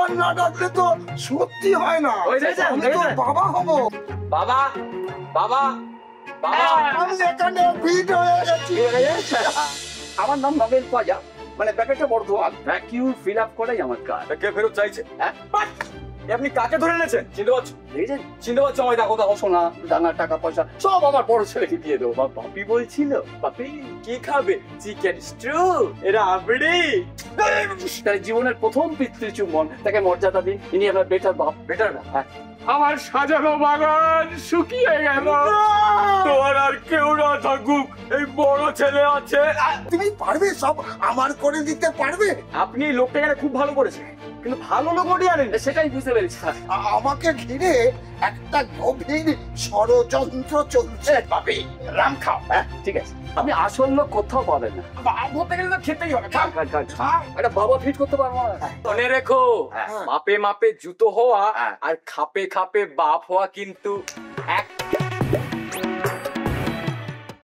ভগবান না ডাকলে তো সত্যি হয় না। আমি তো বাবা হব। বাবা বাবা বাবা আমি এখানে ফিট হয়ে গেছি। আমার নাম নগেন পাজা, মানে ব্যাপারটা বর্ধমান। ভ্যাকিউম ফিল আপ করাই আমার কাজ। কে ফেরত চাইছে? হ্যাঁ? আপনি কাকে ধরে এনেছেন? চিনতে পারছো? দেখেছেন চিনতে পারছো? আমায় দেখো দেখো। সোনা দানা টাকা পয়সা সব আমার বড় ছেলেকে দিয়ে দেবো। বাপি বলছিল বাপি কি খাবে? Chicken stew? এটা আবড়ি? তার জীবনের প্রথম পিতৃচুম্বন, তাকে মর্যাদা দিন। ইনি আমার বেটার বাপ। বেটার না? হ্যাঁ। আমার সাজানো বাগান শুকিয়ে গেল। তোমার আর কেউ না থাকুক, এই বড় ছেলে আছে। তুমি পারবে, সব আমার করে দিতে পারবে। আপনি লোকটা এখানে খুব ভালো করেছে, কিন্তু ভালো লোক ওটি আনেন। সেটাই বুঝতে পেরেছি। আমাকে ঘিরে একটা গভীর ষড়যন্ত্র চলছে। বাপি রাম খাও। হ্যাঁ ঠিক আছে, আপনি আসল লোক কোথাও পাবেন না। বলতে গেলে তো খেতেই হবে। খাও। একটা বাবা ফিট করতে পারবো না। মনে রেখো, হ্যাঁ। মাপে মাপে জুতো হওয়া হ্যাঁ। আর খাপে খাপে বাপ হওয়া কিন্তু